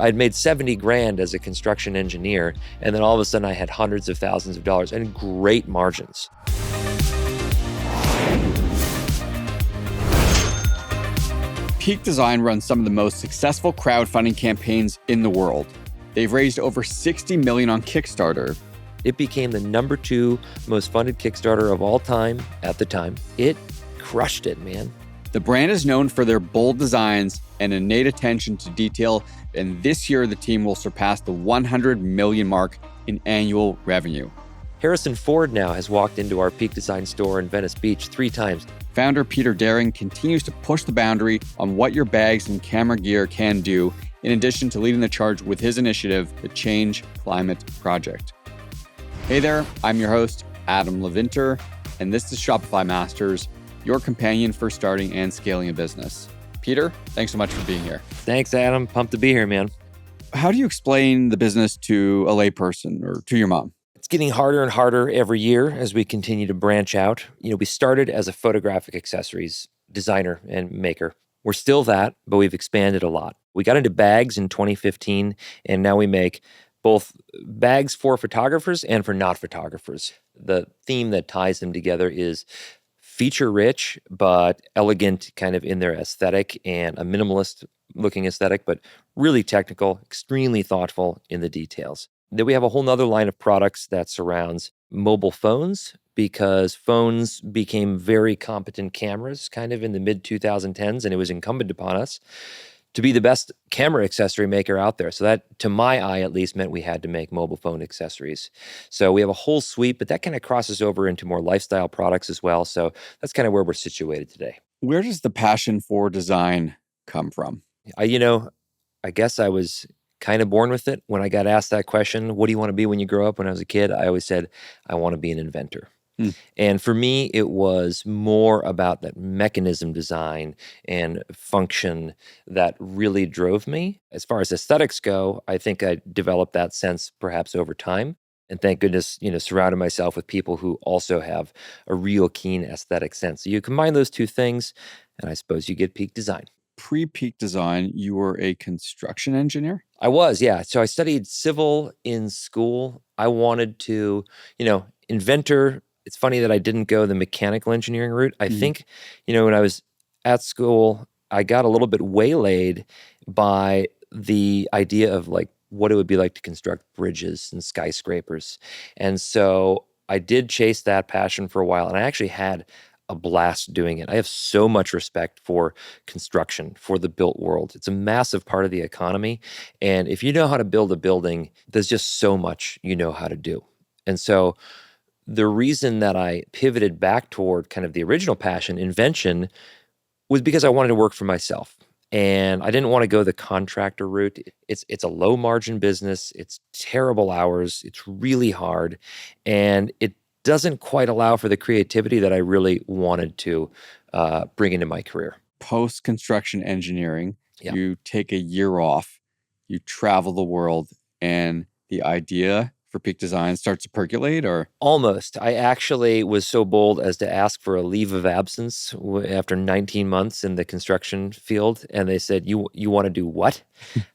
I'd made 70 grand as a construction engineer, and then all of a sudden I had hundreds of thousands of dollars and great margins. Peak Design runs some of the most successful crowdfunding campaigns in the world. They've raised over $60 million on Kickstarter. It became the number 2 most funded Kickstarter of all time at the time. It crushed it, man. The brand is known for their bold designs and innate attention to detail, and this year the team will surpass the 100 million mark in annual revenue. Harrison Ford now has walked into our Peak Design store in Venice Beach 3 times. Founder Peter Daring continues to push the boundary on what your bags and camera gear can do, in addition to leading the charge with his initiative, the Change Climate Project. Hey there, I'm your host, Adam Levinter, and this is Shopify Masters, your companion for starting and scaling a business. Peter, thanks so much for being here. Thanks, Adam. Pumped to be here, man. How do you explain the business to a layperson or to your mom? It's getting harder and harder every year as we continue to branch out. We started as a photographic accessories designer and maker. We're still that, but we've expanded a lot. We got into bags in 2015, and now we make both bags for photographers and for not photographers. The theme that ties them together is feature-rich, but elegant kind of in their aesthetic, and a minimalist-looking aesthetic, but really technical, extremely thoughtful in the details. Then we have a whole nother line of products that surrounds mobile phones, because phones became very competent cameras kind of in the mid-2010s, and it was incumbent upon us to be the best camera accessory maker out there. So that, to my eye at least, meant we had to make mobile phone accessories. So we have a whole suite, but that kind of crosses over into more lifestyle products as well. So that's kind of where we're situated today. Where does the passion for design come from? I guess I was kind of born with it. When I got asked that question, what do you want to be when you grow up? When I was a kid, I always said, I want to be an inventor. And for me, it was more about that mechanism design and function that really drove me. As far as aesthetics go, I think I developed that sense perhaps over time. And thank goodness, surrounded myself with people who also have a real keen aesthetic sense. So you combine those two things, and I suppose you get peak design. Pre-Peak Design, you were a construction engineer? I was, yeah. So I studied civil in school. I wanted to, inventor. It's funny that I didn't go the mechanical engineering route. I think, when I was at school, I got a little bit waylaid by the idea of like what it would be like to construct bridges and skyscrapers. And so I did chase that passion for a while, and I actually had a blast doing it. I have so much respect for construction, for the built world. It's a massive part of the economy. And if you know how to build a building, there's just so much you know how to do. And so the reason that I pivoted back toward kind of the original passion, Invention, was because I wanted to work for myself. And I didn't want to go the contractor route. It's a low margin business. It's terrible hours. It's really hard. And it doesn't quite allow for the creativity that I really wanted to bring into my career. Post-construction engineering, You take a year off, you travel the world, and the idea for Peak Design starts to percolate, or? Almost. I actually was so bold as to ask for a leave of absence after 19 months in the construction field. And they said, you want to do what?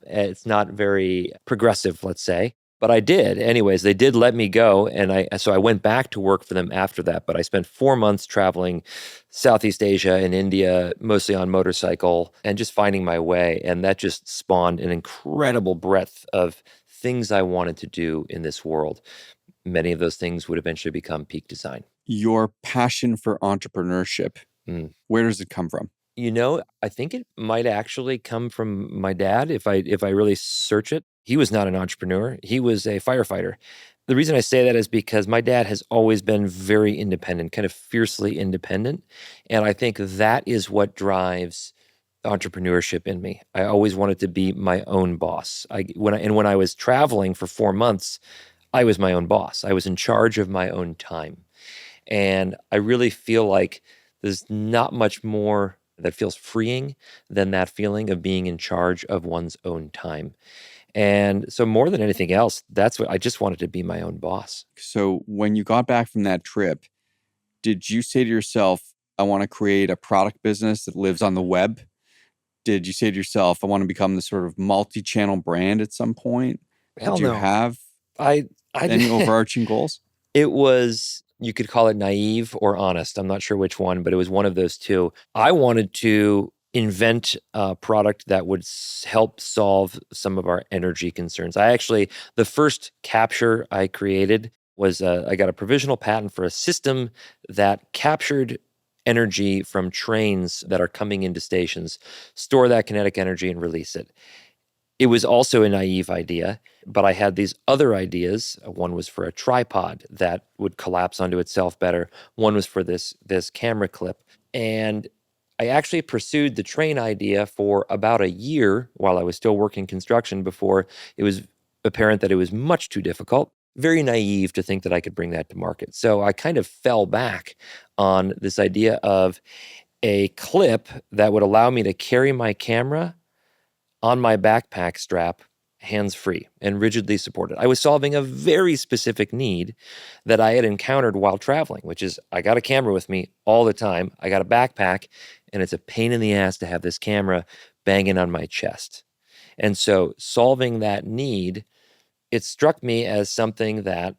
It's not very progressive, let's say. But I did. Anyways, they did let me go. And so I went back to work for them after that. But I spent 4 months traveling Southeast Asia and India, mostly on motorcycle, and just finding my way. And that just spawned an incredible breadth of things I wanted to do in this world. Many of those things would eventually become Peak Design. Your passion for entrepreneurship, where does it come from? I think it might actually come from my dad if I really search it. He was not an entrepreneur. He was a firefighter. The reason I say that is because my dad has always been very independent, kind of fiercely independent. And I think that is what drives entrepreneurship in me. I always wanted to be my own boss. When I was traveling for 4 months, I was my own boss. I was in charge of my own time. And I really feel like there's not much more that feels freeing than that feeling of being in charge of one's own time. And so more than anything else, that's what I just wanted to be my own boss. So when you got back from that trip, did you say to yourself, I want to create a product business that lives on the web? did you say to yourself, I want to become this sort of multi-channel brand at some point? Hell Did you no. have I any overarching goals? It was, you could call it naive or honest. I'm not sure which one, but it was one of those two. I wanted to invent a product that would help solve some of our energy concerns. The first capture I created was I got a provisional patent for a system that captured energy from trains that are coming into stations, store that kinetic energy and release it. It was also a naive idea, but I had these other ideas. One was for a tripod that would collapse onto itself better. One was for this camera clip. And I actually pursued the train idea for about a year while I was still working construction before it was apparent that it was much too difficult. Very naive to think that I could bring that to market. So I kind of fell back on this idea of a clip that would allow me to carry my camera on my backpack strap, hands-free and rigidly supported. I was solving a very specific need that I had encountered while traveling, which is I got a camera with me all the time. I got a backpack, and it's a pain in the ass to have this camera banging on my chest. And so solving that need, it struck me as something that,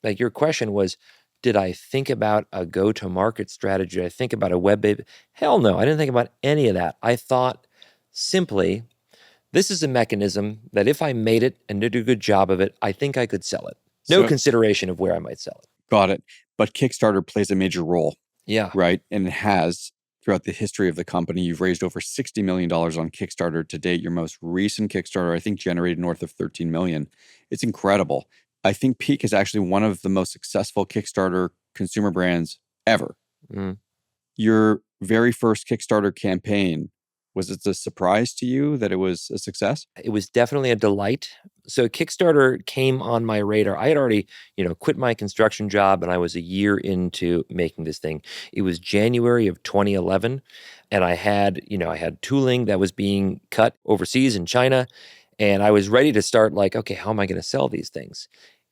like your question was, did I think about a go-to-market strategy? Did I think about a web-based? Hell no, I didn't think about any of that. I thought simply, this is a mechanism that if I made it and did a good job of it, I think I could sell it. No consideration of where I might sell it. Got it. But Kickstarter plays a major role. Yeah. Right. And it has throughout the history of the company. You've raised over $60 million on Kickstarter to date. Your most recent Kickstarter, I think, generated north of 13 million. It's incredible. I think Peak is actually one of the most successful Kickstarter consumer brands ever. Mm. Your very first Kickstarter campaign, was it a surprise to you that it was a success? It was definitely a delight. So Kickstarter came on my radar. I had already, quit my construction job, and I was a year into making this thing. It was January of 2011, and I had tooling that was being cut overseas in China, and I was ready to start like, okay, how am I going to sell these things?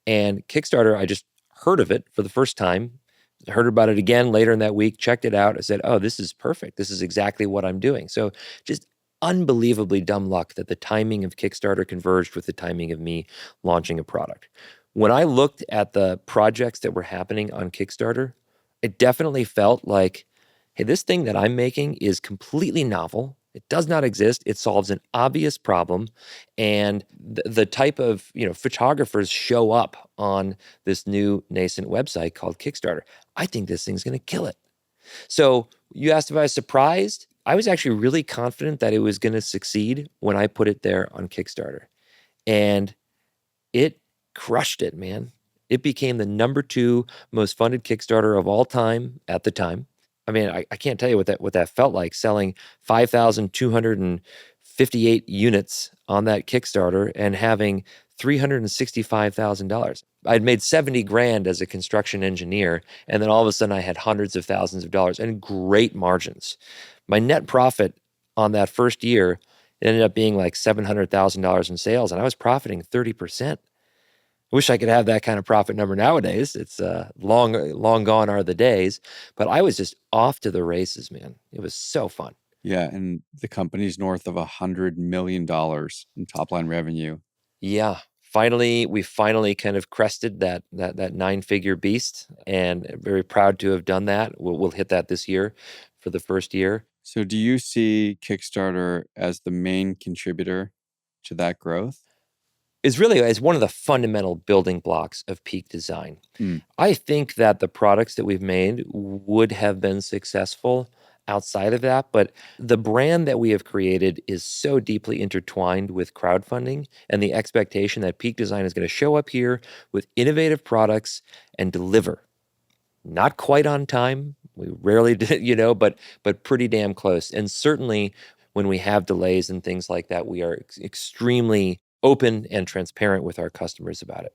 And Kickstarter, I just heard of it for the first time, heard about it again later in that week, checked it out. I said, oh, this is perfect. This is exactly what I'm doing. So just unbelievably dumb luck that the timing of Kickstarter converged with the timing of me launching a product. When I looked at the projects that were happening on Kickstarter, it definitely felt like, hey, this thing that I'm making is completely novel. It does not exist. It solves an obvious problem. And the type of, photographers show up on this new nascent website called Kickstarter. I think this thing's going to kill it. So you asked if I was surprised. I was actually really confident that it was going to succeed when I put it there on Kickstarter. And it crushed it, man. It became the number 2 most funded Kickstarter of all time at the time. I mean, I can't tell you what that felt like, selling 5,258 units on that Kickstarter and having $365,000. I'd made 70 grand as a construction engineer, and then all of a sudden I had hundreds of thousands of dollars and great margins. My net profit on that first year ended up being like $700,000 in sales, and I was profiting 30%. I wish I could have that kind of profit number nowadays. It's long gone are the days, but I was just off to the races, man. It was so fun. Yeah, and the company's north of $100 million in top line revenue. Yeah, we finally kind of crested that 9-figure beast, and very proud to have done that. We'll hit that this year for the first year. So, do you see Kickstarter as the main contributor to that growth? Is really as one of the fundamental building blocks of Peak Design. I think that the products that we've made would have been successful outside of that, but the brand that we have created is so deeply intertwined with crowdfunding and the expectation that Peak Design is going to show up here with innovative products and deliver. Not quite on time. We rarely did, but pretty damn close. And certainly when we have delays and things like that, we are extremely open and transparent with our customers about it.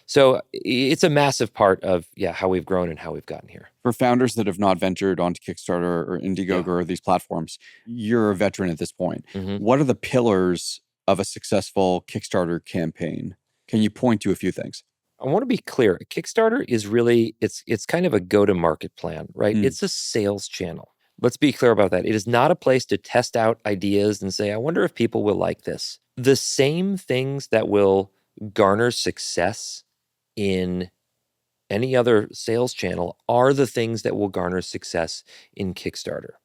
So it's a massive part of how we've grown and how we've gotten here. For founders that have not ventured onto Kickstarter or Indiegogo or these platforms, you're a veteran at this point. Mm-hmm. What are the pillars of a successful Kickstarter campaign? Can you point to a few things? I want to be clear. Kickstarter is really, it's kind of a go-to-market plan, right? It's a sales channel. Let's be clear about that. It is not a place to test out ideas and say, I wonder if people will like this. The same things that will garner success in any other sales channel are the things that will garner success in Kickstarter.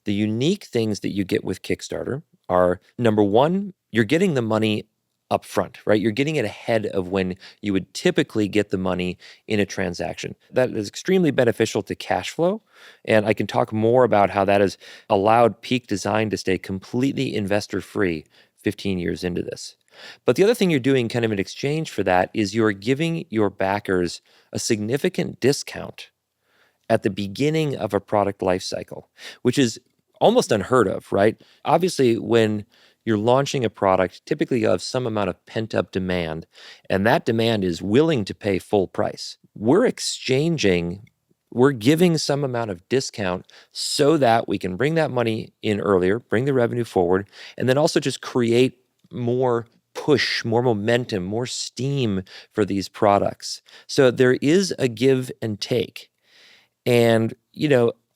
The unique things that you get with Kickstarter are, number one, you're getting the money up front, right? You're getting it ahead of when you would typically get the money in a transaction. That is extremely beneficial to cash flow. And I can talk more about how that has allowed Peak Design to stay completely investor free 15 years into this. But the other thing you're doing kind of in exchange for that is you're giving your backers a significant discount at the beginning of a product lifecycle, which is almost unheard of, right? Obviously, when you're launching a product, typically you have some amount of pent-up demand, and that demand is willing to pay full price. We're giving some amount of discount so that we can bring that money in earlier, bring the revenue forward, and then also just create more push, more momentum, more steam for these products. So there is a give and take. And,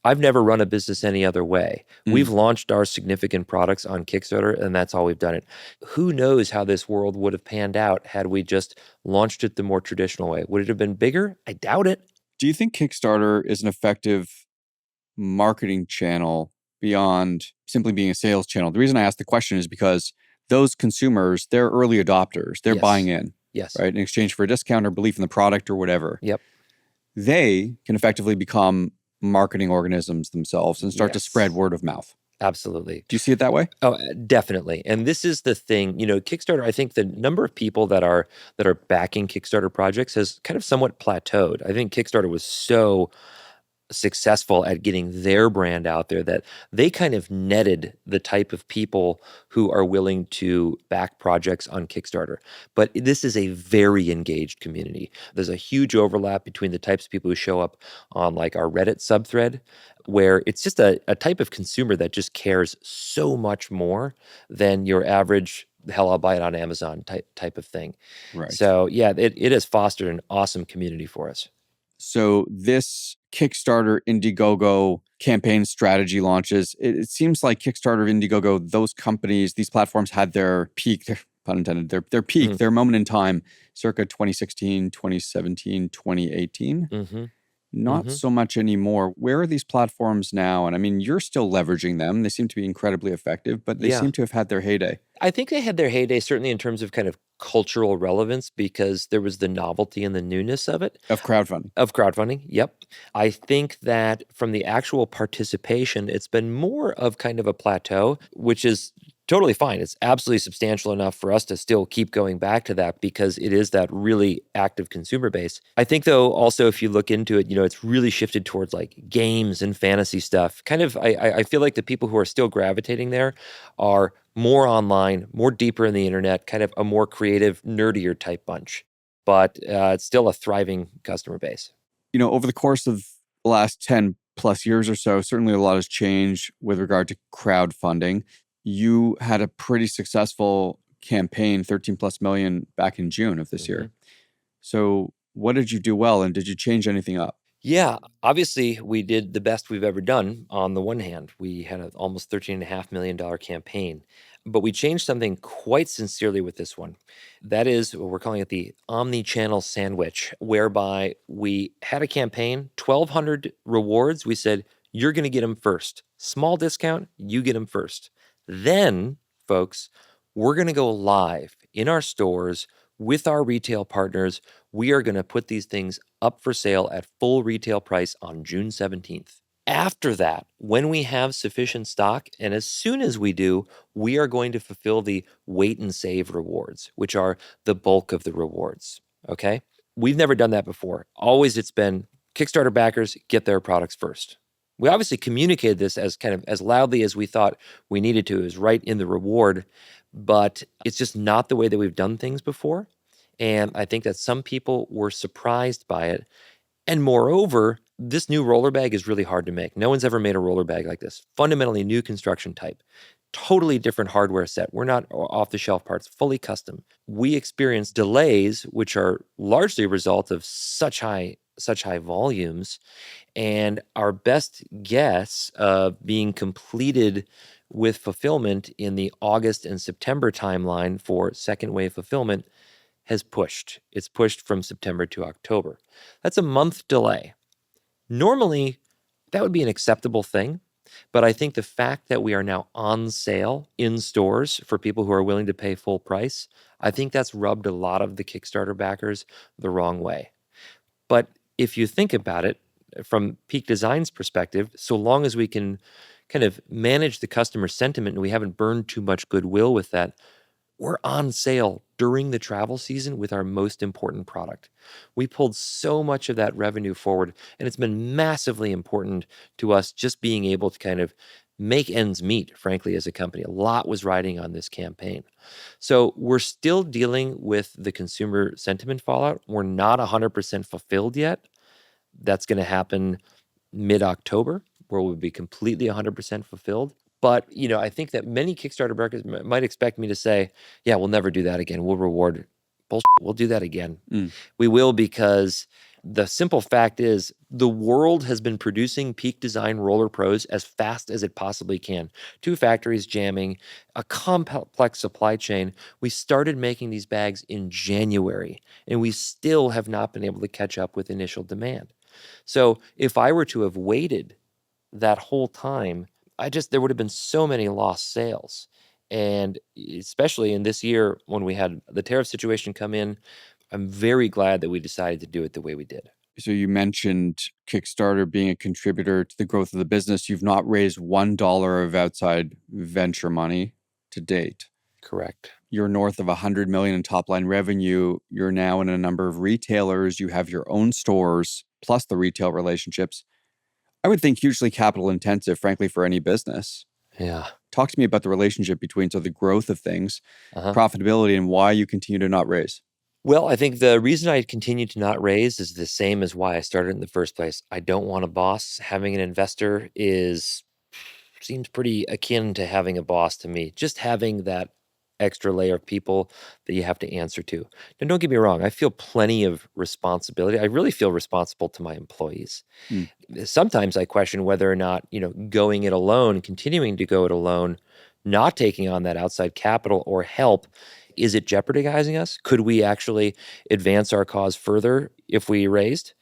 I've never run a business any other way. We've launched our significant products on Kickstarter, and that's how we've done it. Who knows how this world would have panned out had we just launched it the more traditional way? Would it have been bigger? I doubt it. Do you think Kickstarter is an effective marketing channel beyond simply being a sales channel? The reason I ask the question is because those consumers, they're early adopters. They're buying in, Yes. right? In exchange for a discount or belief in the product or whatever. Yep. They can effectively become marketing organisms themselves and start to spread word of mouth. Absolutely. Do you see it that way? Oh, definitely. And this is the thing, Kickstarter, I think the number of people that are backing Kickstarter projects has kind of somewhat plateaued. I think Kickstarter was so successful at getting their brand out there that they kind of netted the type of people who are willing to back projects on Kickstarter. But this is a very engaged community. There's a huge overlap between the types of people who show up on like our Reddit subthread, where it's just a type of consumer that just cares so much more than your average hell, I'll buy it on Amazon type of thing. Right. So yeah, it has fostered an awesome community for us. So this Kickstarter Indiegogo campaign strategy launches. It seems like Kickstarter, Indiegogo, those companies, these platforms had their peak, pun intended, their peak, their moment in time, circa 2016, 2017, 2018. Not so much anymore. Where are these platforms now? And I mean, you're still leveraging them. They seem to be incredibly effective, but they seem to have had their heyday. I think they had their heyday, certainly in terms of kind of cultural relevance, because there was the novelty and the newness of it. Of crowdfunding. Of crowdfunding, yep. I think that from the actual participation, it's been more of kind of a plateau, which is totally fine. It's absolutely substantial enough for us to still keep going back to that because it is that really active consumer base. I think, though, also if you look into it, it's really shifted towards like games and fantasy stuff. Kind of, I feel like the people who are still gravitating there are more online, more deeper in the internet, kind of a more creative, nerdier type bunch. But it's still a thriving customer base. Over the course of the last 10 plus years or so, certainly a lot has changed with regard to crowdfunding. You had a pretty successful campaign, 13 plus million, back in June of this year. So what did you do well, and did you change anything up? Yeah, obviously we did the best we've ever done. On the one hand, we had an almost $13.5 million campaign, but we changed something quite sincerely with this one. That is, we're calling it the Omnichannel Sandwich, whereby we had a campaign, 1,200 rewards. We said, you're going to get them first. Small discount, you get them first. Then, folks, we're going to go live in our stores with our retail partners. We are going to put these things up for sale at full retail price on June 17th. After that, when we have sufficient stock, and as soon as we do, we are going to fulfill the wait and save rewards, which are the bulk of the rewards, okay? We've never done that before. Always it's been Kickstarter backers get their products first. We obviously communicated this as kind of as loudly as we thought we needed to. It was right in the reward, but it's just not the way that we've done things before. And I think that some people were surprised by it. And moreover, this new roller bag is really hard to make. No one's ever made a roller bag like this. Fundamentally new construction type. Totally different hardware set. We're not off-the-shelf parts, fully custom. We experience delays, which are largely a result of such high such high volumes. And our best guess of being completed with fulfillment in the August and September timeline for second wave fulfillment has pushed. It's pushed from September to October. That's a month delay. Normally, that would be an acceptable thing. But I think the fact that we are now on sale in stores for people who are willing to pay full price, I think that's rubbed a lot of the Kickstarter backers the wrong way. But if you think about it from Peak Design's perspective, so long as we can kind of manage the customer sentiment and we haven't burned too much goodwill with that, we're on sale during the travel season with our most important product. We pulled so much of that revenue forward, and it's been massively important to us just being able to kind of make ends meet, frankly, as a company. A lot was riding on this campaign. So we're still dealing with the consumer sentiment fallout. We're not 100% fulfilled yet. That's going to happen mid-October, where we'll be completely 100% fulfilled. But, I think that many Kickstarter backers might expect me to say, yeah, we'll never do that again. We'll reward bullshit. We'll do that again. We will, because the simple fact is the world has been producing Peak Design Roller Pros as fast as it possibly can. 2 factories jamming, a complex supply chain. We started making these bags in January, and we still have not been able to catch up with initial demand. So if I were to have waited that whole time, there would have been so many lost sales. And especially in this year when we had the tariff situation come in, I'm very glad that we decided to do it the way we did. So you mentioned Kickstarter being a contributor to the growth of the business. You've not raised $1 of outside venture money to date. Correct. You're north of $100 million in top line revenue. You're now in a number of retailers. You have your own stores, plus the retail relationships. I would think hugely capital intensive, frankly, for any business. Yeah. Talk to me about the relationship between the growth of things, profitability, and why you continue to not raise. Well, I think the reason I continue to not raise is the same as why I started in the first place. I don't want a boss. Having an investor seems pretty akin to having a boss to me. Just having that extra layer of people that you have to answer to. Now, don't get me wrong. I feel plenty of responsibility. I really feel responsible to my employees. Sometimes I question whether or not, going it alone, continuing to go it alone, not taking on that outside capital or help, is it jeopardizing us? Could we actually advance our cause further if we raised?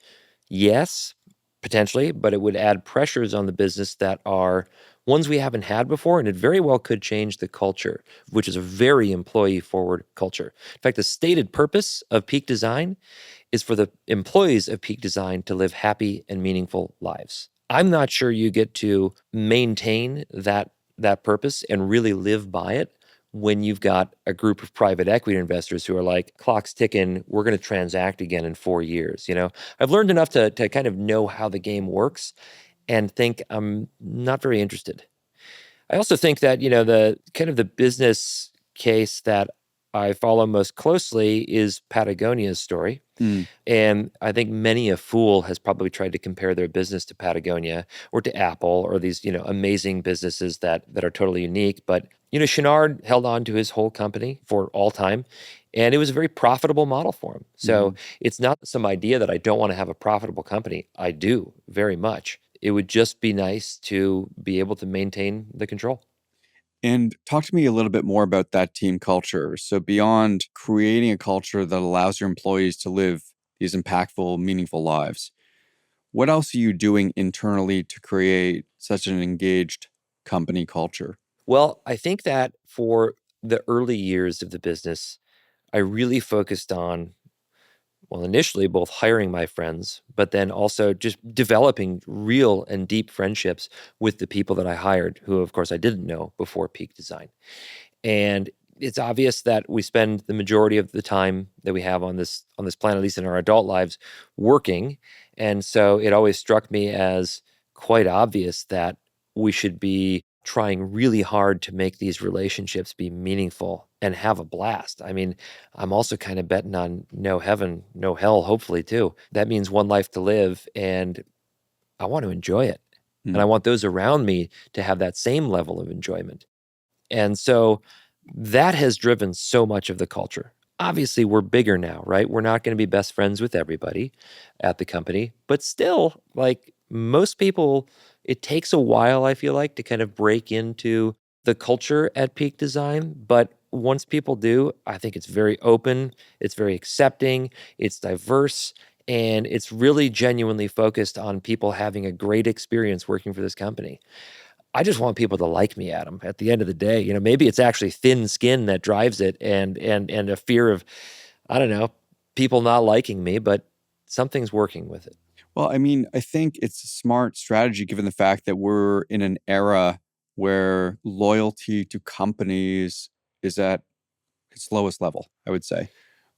Yes, potentially, but it would add pressures on the business that are ones we haven't had before, and it very well could change the culture, which is a very employee-forward culture. In fact, the stated purpose of Peak Design is for the employees of Peak Design to live happy and meaningful lives. I'm not sure you get to maintain that purpose and really live by it when you've got a group of private equity investors who are like, clock's ticking, we're going to transact again in 4 years. I've learned enough to kind of know how the game works and think I'm not very interested. I also think that, the kind of the business case that I follow most closely is Patagonia's story. And I think many a fool has probably tried to compare their business to Patagonia or to Apple or these, amazing businesses that are totally unique. But, Chenard held on to his whole company for all time, and it was a very profitable model for him. So it's not some idea that I don't want to have a profitable company. I do very much. It would just be nice to be able to maintain the control. And talk to me a little bit more about that team culture. So beyond creating a culture that allows your employees to live these impactful, meaningful lives, what else are you doing internally to create such an engaged company culture? Well, I think that for the early years of the business, I really focused on, well, initially both hiring my friends, but then also just developing real and deep friendships with the people that I hired, who, of course, I didn't know before Peak Design. And it's obvious that we spend the majority of the time that we have on this planet, at least in our adult lives, working. And so it always struck me as quite obvious that we should be trying really hard to make these relationships be meaningful and have a blast. I mean, I'm also kind of betting on no heaven, no hell, hopefully too. That means one life to live, and I want to enjoy it. And I want those around me to have that same level of enjoyment. And so that has driven so much of the culture. Obviously, we're bigger now, right? We're not going to be best friends with everybody at the company, but still, like most people, it takes a while, I feel like, to kind of break into the culture at Peak Design. But once people do, I think it's very open, it's very accepting, it's diverse, and it's really genuinely focused on people having a great experience working for this company. I just want people to like me, Adam. At the end of the day, maybe it's actually thin skin that drives it, and a fear of, I don't know, people not liking me, but something's working with it. Well, I mean, I think it's a smart strategy given the fact that we're in an era where loyalty to companies is at its lowest level, I would say,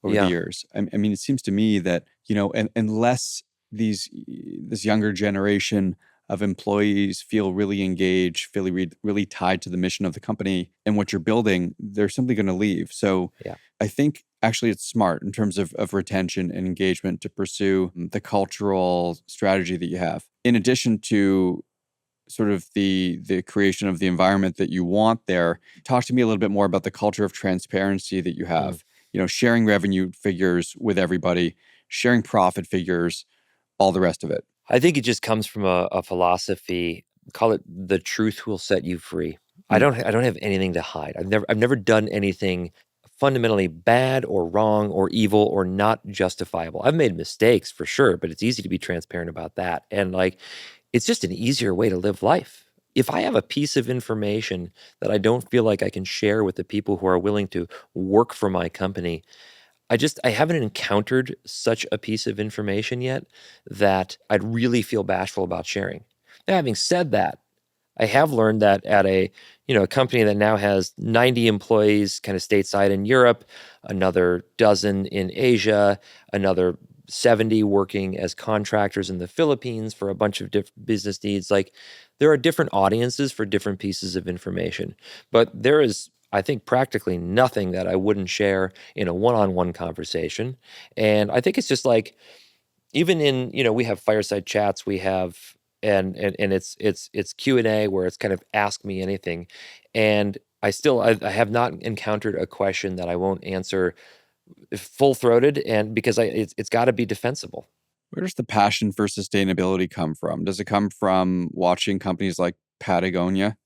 over the Yeah. years. I mean, it seems to me that, unless this younger generation of employees feel really engaged, feel really tied to the mission of the company and what you're building, they're simply going to leave. So Yeah. I think actually it's smart in terms of retention and engagement to pursue the cultural strategy that you have. In addition to sort of the creation of the environment that you want there, talk to me a little bit more about the culture of transparency that you Mm. have. Sharing revenue figures with everybody, sharing profit figures, all the rest of it. I think it just comes from a philosophy. Call it the truth will set you free. Hmm. I don't have anything to hide. I've never done anything fundamentally bad or wrong or evil or not justifiable. I've made mistakes for sure, but it's easy to be transparent about that. And like it's just an easier way to live life. If I have a piece of information that I don't feel like I can share with the people who are willing to work for my company, I haven't encountered such a piece of information yet that I'd really feel bashful about sharing. Now, having said that, I have learned that at a company that now has 90 employees kind of stateside in Europe, another dozen in Asia, another 70 working as contractors in the Philippines for a bunch of different business needs. Like there are different audiences for different pieces of information, but there is, I think, practically nothing that I wouldn't share in a one-on-one conversation. And I think it's just like even in, we have fireside chats, we have and it's Q&A where it's kind of ask me anything. And I have not encountered a question that I won't answer full-throated, and because it's got to be defensible. Where does the passion for sustainability come from? Does it come from watching companies like Patagonia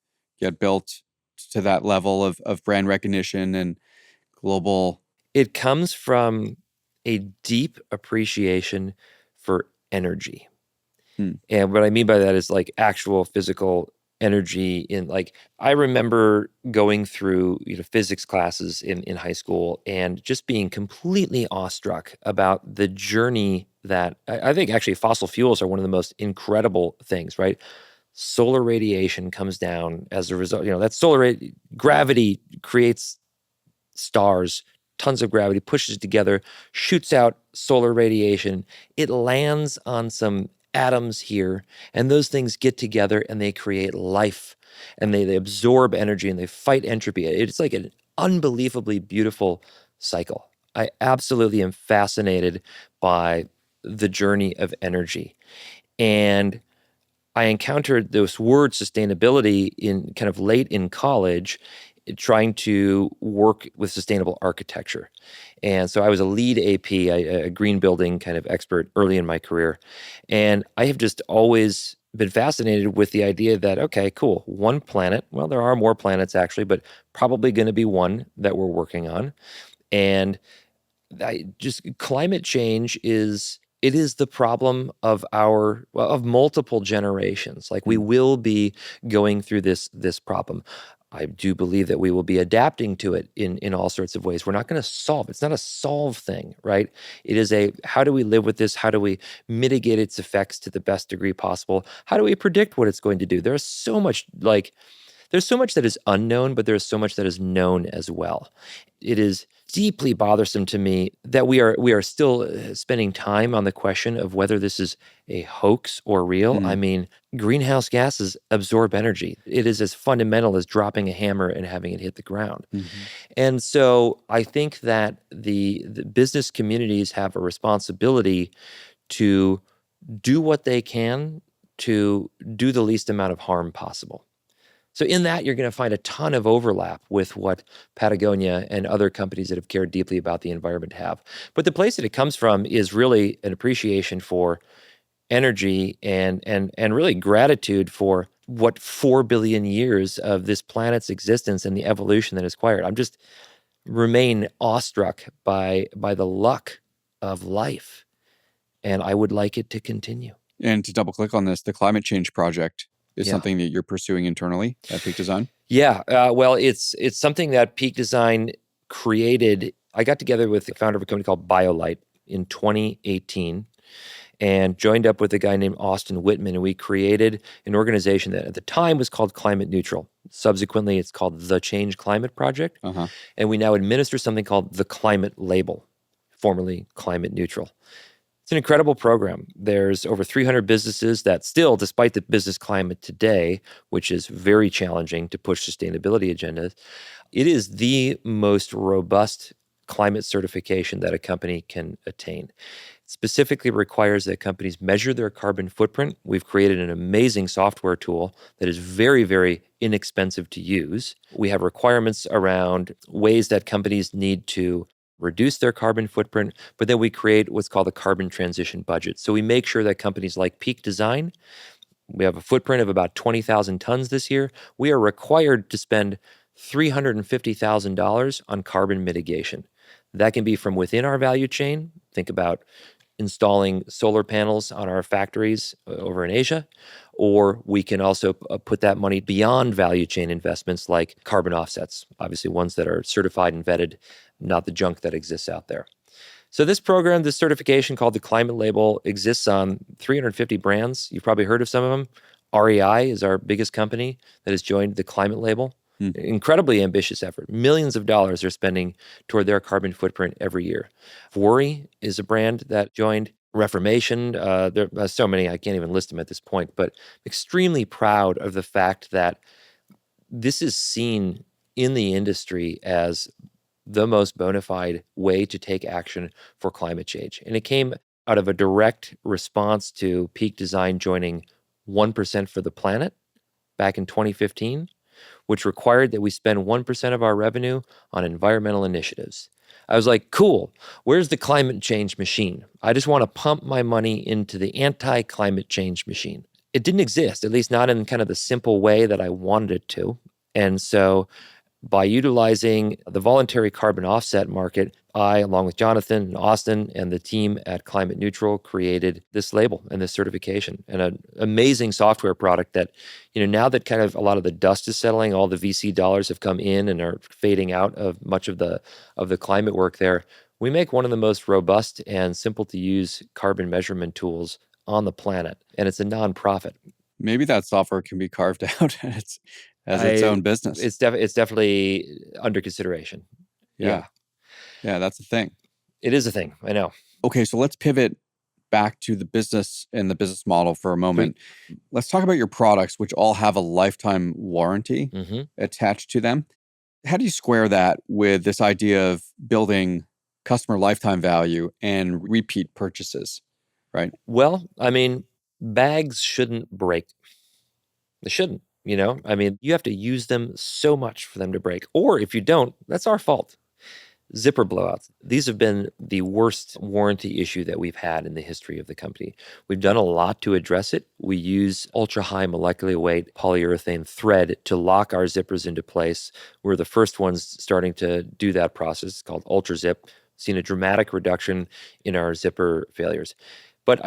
get built to that level of brand recognition and global? It comes from a deep appreciation for energy. Hmm. And what I mean by that is like actual physical energy in like I remember going through physics classes in high school and just being completely awestruck about the journey that I think actually fossil fuels are one of the most incredible things, right? Solar radiation comes down as a result, that gravity creates stars, tons of gravity, pushes it together, shoots out solar radiation. It lands on some atoms here, and those things get together and they create life, and they absorb energy and they fight entropy. It's like an unbelievably beautiful cycle. I absolutely am fascinated by the journey of energy. And I encountered this word sustainability in kind of late in college, trying to work with sustainable architecture. And so I was a lead AP, a green building kind of expert early in my career. And I have just always been fascinated with the idea that, okay, cool, one planet, well, there are more planets actually, but probably going to be one that we're working on. And climate change is the problem of of multiple generations. Like we Hmm. will be going through this problem. I do believe that we will be adapting to it in all sorts of ways. We're not going to solve. It's not a solve thing, right? It is a how do we live with this? How do we mitigate its effects to the best degree possible? How do we predict what it's going to do? There's so much that is unknown, but there's so much that is known as well. It is deeply bothersome to me that we are still spending time on the question of whether this is a hoax or real. I Hmm. mean, greenhouse gases absorb energy. It is as fundamental as dropping a hammer and having it hit the ground. Hmm. And so I think that the business communities have a responsibility to do what they can to do the least amount of harm possible. So in that, you're going to find a ton of overlap with what Patagonia and other companies that have cared deeply about the environment have. But the place that it comes from is really an appreciation for energy and really gratitude for what 4 billion years of this planet's existence and the evolution that is required. I'm just remain awestruck by the luck of life, and I would like it to continue. And to double click on this, the climate change project is Yeah. something that you're pursuing internally at Peak Design? Yeah, well, it's something that Peak Design created. I got together with the founder of a company called BioLite in 2018 and joined up with a guy named Austin Whitman, and we created an organization that at the time was called Climate Neutral. Subsequently, it's called the Change Climate Project, and we now administer something called the Climate Label, formerly Climate Neutral. It's an incredible program. There's over 300 businesses that still, despite the business climate today, which is very challenging to push sustainability agendas, it is the most robust climate certification that a company can attain. It specifically requires that companies measure their carbon footprint. We've created an amazing software tool that is very, very inexpensive to use. We have requirements around ways that companies need to reduce their carbon footprint, but then we create what's called a carbon transition budget. So we make sure that companies like Peak Design, we have a footprint of about 20,000 tons this year. We are required to spend $350,000 on carbon mitigation. That can be from within our value chain. Think about installing solar panels on our factories over in Asia, or we can also put that money beyond value chain investments like carbon offsets, obviously ones that are certified and vetted, not the junk that exists out there. So this program, this certification called the Climate Label, exists on 350 brands. You've probably heard of some of them. REI is our biggest company that has joined the Climate Label. Incredibly ambitious effort. Millions of dollars they're spending toward their carbon footprint every year. Worry is a brand that joined. Reformation, there are so many, I can't even list them at this point, but extremely proud of the fact that this is seen in the industry as the most bona fide way to take action for climate change. And it came out of a direct response to Peak Design joining 1% for the Planet back in 2015, which required that we spend 1% of our revenue on environmental initiatives. I was like, cool, where's the climate change machine? I just want to pump my money into the anti-climate change machine. It didn't exist, at least not in kind of the simple way that I wanted it to. And so by utilizing the voluntary carbon offset market, I, along with Jonathan and Austin and the team at Climate Neutral, created this label and this certification and an amazing software product that, now that kind of a lot of the dust is settling, all the VC dollars have come in and are fading out of much of the climate work there. We make one of the most robust and simple to use carbon measurement tools on the planet, and it's a nonprofit. Maybe that software can be carved out as its own business. It's definitely under consideration. Yeah, that's a thing. It is a thing. I know. Okay, so let's pivot back to the business and the business model for a moment. Let's talk about your products, which all have a lifetime warranty attached to them. How do you square that with this idea of building customer lifetime value and repeat purchases, right? Well, I mean, bags shouldn't break. They shouldn't, you have to use them so much for them to break. Or if you don't, that's our fault. Zipper blowouts. These have been the worst warranty issue that we've had in the history of the company. We've done a lot to address it. We use ultra-high molecular weight polyurethane thread to lock our zippers into place. We're the first ones starting to do that process. It's called UltraZip. Seen a dramatic reduction in our zipper failures. But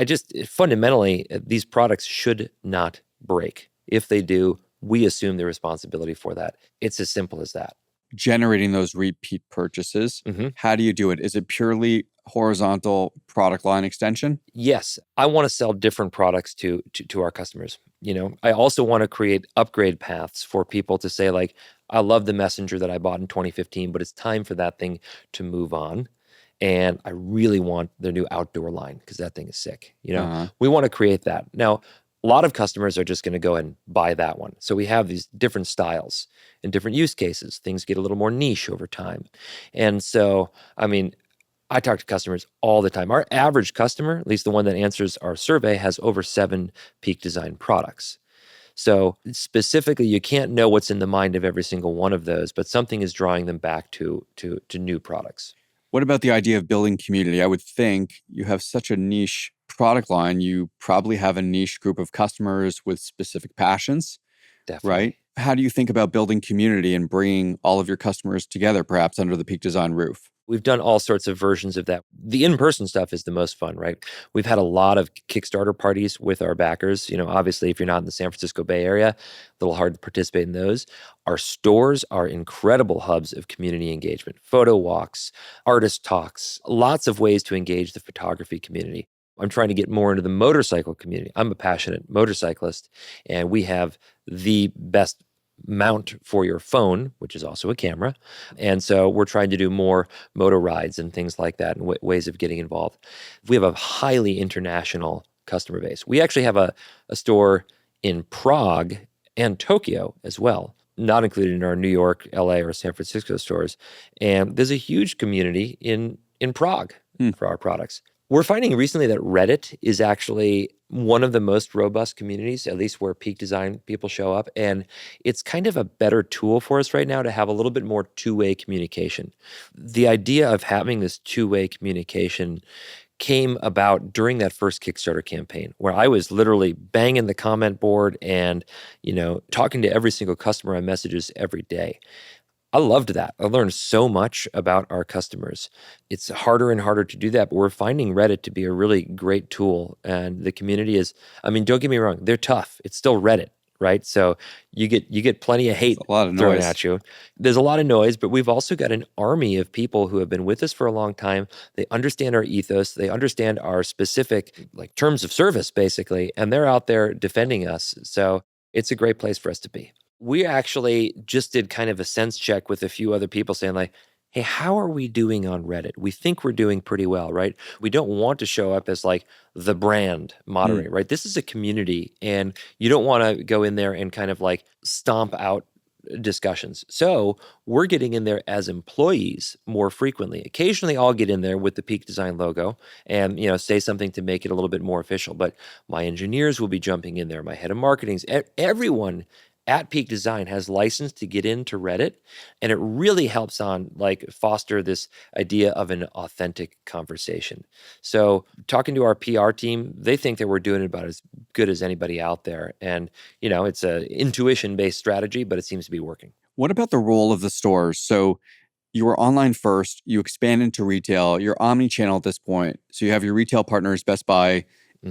fundamentally, these products should not break. If they do, we assume the responsibility for that. It's as simple as that. Generating those repeat purchases, how do you do it? Is it purely horizontal product line extension? Yes. I want to sell different products to our customers. I also want to create upgrade paths for people to say, like, I love the Messenger that I bought in 2015, but it's time for that thing to move on. And I really want their new outdoor line because that thing is sick. We want to create that. Now, a lot of customers are just going to go and buy that one. So we have these different styles and different use cases. Things get a little more niche over time. And so, I talk to customers all the time. Our average customer, at least the one that answers our survey, has over 7 Peak Design products. So specifically, you can't know what's in the mind of every single one of those, but something is drawing them back to new products. What about the idea of building community? I would think you have such a niche product line, you probably have a niche group of customers with specific passions, right? Definitely. How do you think about building community and bringing all of your customers together, perhaps under the Peak Design roof? We've done all sorts of versions of that. The in-person stuff is the most fun, right? We've had a lot of Kickstarter parties with our backers. Obviously, if you're not in the San Francisco Bay Area, a little hard to participate in those. Our stores are incredible hubs of community engagement, photo walks, artist talks, lots of ways to engage the photography community. I'm trying to get more into the motorcycle community. I'm a passionate motorcyclist, and we have the best mount for your phone, which is also a camera. And so we're trying to do more moto rides and things like that and ways of getting involved. We have a highly international customer base. We actually have a store in Prague and Tokyo as well, not included in our New York, LA, or San Francisco stores. And there's a huge community in Prague for our products. We're finding recently that Reddit is actually one of the most robust communities, at least where Peak Design people show up. And it's kind of a better tool for us right now to have a little bit more two-way communication. The idea of having this two-way communication came about during that first Kickstarter campaign, where I was literally banging the comment board and, talking to every single customer on messages every day. I loved that. I learned so much about our customers. It's harder and harder to do that, but we're finding Reddit to be a really great tool. And the community is, don't get me wrong, they're tough. It's still Reddit, right? So you get plenty of hate A lot of thrown noise at you. There's a lot of noise, but we've also got an army of people who have been with us for a long time. They understand our ethos. They understand our specific terms of service, basically, and they're out there defending us. So it's a great place for us to be. We actually just did kind of a sense check with a few other people saying hey, how are we doing on Reddit? We think we're doing pretty well, right? We don't want to show up as the brand moderator, right? This is a community and you don't want to go in there and kind of stomp out discussions. So we're getting in there as employees more frequently. Occasionally I'll get in there with the Peak Design logo and, say something to make it a little bit more official, but my engineers will be jumping in there. My head of marketing, everyone at Peak Design has license to get into Reddit, and it really helps on foster this idea of an authentic conversation. So talking to our PR team, they think that we're doing it about as good as anybody out there. And, it's a intuition-based strategy, but it seems to be working. What about the role of the stores? So you were online first, you expand into retail, you're omni-channel at this point. So you have your retail partners, Best Buy,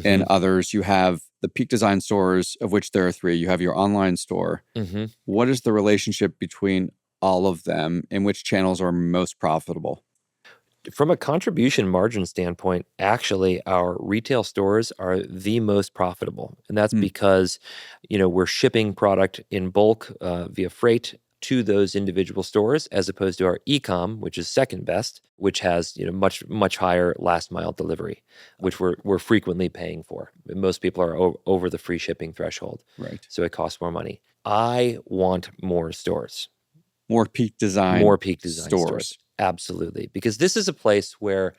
and others. You have the Peak Design stores, of which there are 3. You have your online store. What is the relationship between all of them, and which channels are most profitable? From a contribution margin standpoint, actually, our retail stores are the most profitable. And that's because, we're shipping product in bulk via freight to those individual stores, as opposed to our e-com, which is second best, which has much higher last mile delivery, which we're frequently paying for. Most people are over the free shipping threshold, right? So it costs more money. I want more stores, more Peak Design stores. Absolutely, because this is a place where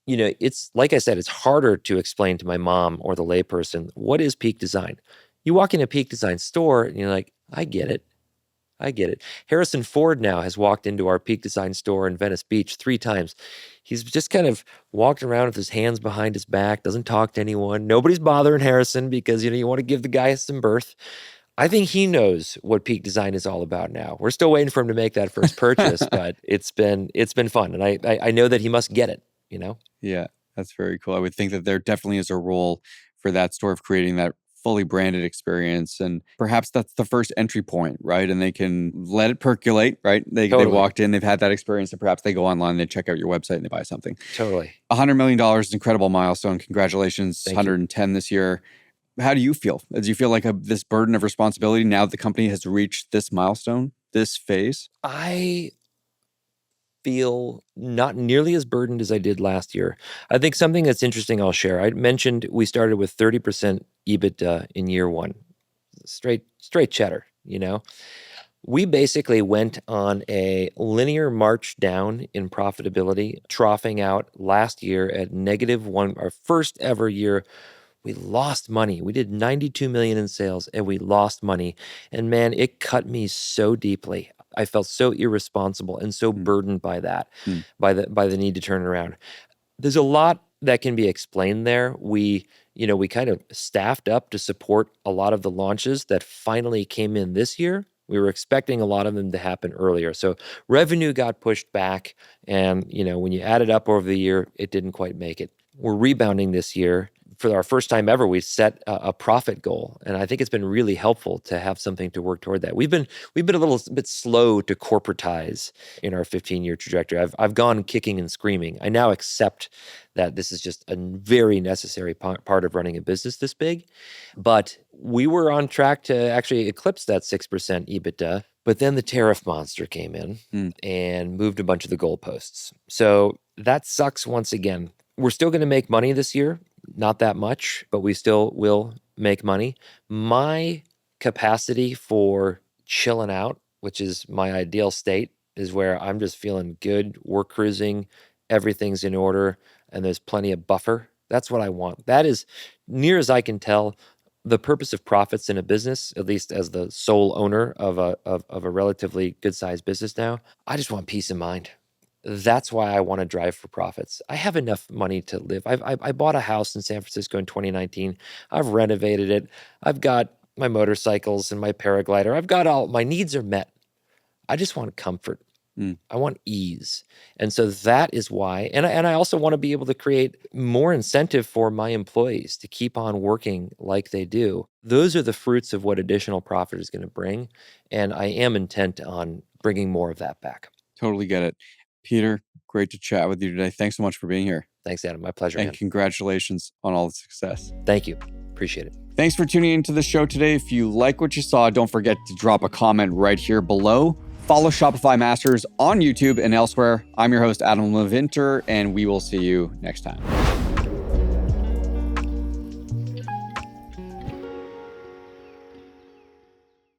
it's like I said, it's harder to explain to my mom or the layperson what is Peak Design. You walk in a Peak Design store and you're like, I get it. Harrison Ford now has walked into our Peak Design store in Venice Beach 3 times. He's just kind of walked around with his hands behind his back, doesn't talk to anyone. Nobody's bothering Harrison because, you want to give the guy some berth. I think he knows what Peak Design is all about now. We're still waiting for him to make that first purchase, but it's been fun. And I know that he must get it, Yeah, that's very cool. I would think that there definitely is a role for that store of creating that fully branded experience. And perhaps that's the first entry point, right? And they can let it percolate, right? They walked in, they've had that experience, and perhaps they go online, they check out your website and they buy something. Totally. $100 million is an incredible milestone. Congratulations. Thank 110 you. This year. How do you feel? Do you feel like this burden of responsibility now that the company has reached this milestone, this phase? I feel not nearly as burdened as I did last year. I think something that's interesting I'll share. I mentioned we started with 30% EBITDA in year 1. Straight cheddar, We basically went on a linear march down in profitability, troughing out last year at -1, our first ever year We lost money. We did 92 million in sales and we lost money. And man, it cut me so deeply. I felt so irresponsible and so burdened by that, by the need to turn it around. There's a lot that can be explained there. We kind of staffed up to support a lot of the launches that finally came in this year. We were expecting a lot of them to happen earlier. So revenue got pushed back. And, when you add it up over the year, it didn't quite make it. We're rebounding this year. For our first time ever, we set a profit goal. And I think it's been really helpful to have something to work toward that. We've been a little bit slow to corporatize in our 15-year trajectory. I've gone kicking and screaming. I now accept that this is just a very necessary part of running a business this big. But we were on track to actually eclipse that 6% EBITDA. But then the tariff monster came in and moved a bunch of the goalposts. So that sucks once again. We're still going to make money this year. Not that much, but we still will make money. My capacity for chilling out, which is my ideal state, is where I'm just feeling good, we're cruising, everything's in order, and there's plenty of buffer. That's what I want. That is, near as I can tell, the purpose of profits in a business, at least as the sole owner of a relatively good-sized business now. I just want peace of mind. That's why I want to drive for profits. I have enough money to live. I bought a house in San Francisco in 2019. I've renovated it. I've got my motorcycles and my paraglider. I've got all my needs are met. I just want comfort. I want ease. And so that is why. And I also want to be able to create more incentive for my employees to keep on working like they do. Those are the fruits of what additional profit is going to bring. And I am intent on bringing more of that back. Totally get it. Peter, great to chat with you today. Thanks so much for being here. Thanks, Adam. My pleasure. And man. Congratulations on all the success. Thank you. Appreciate it. Thanks for tuning into the show today. If you like what you saw, don't forget to drop a comment right here below. Follow Shopify Masters on YouTube and elsewhere. I'm your host, Adam Levinter, and we will see you next time.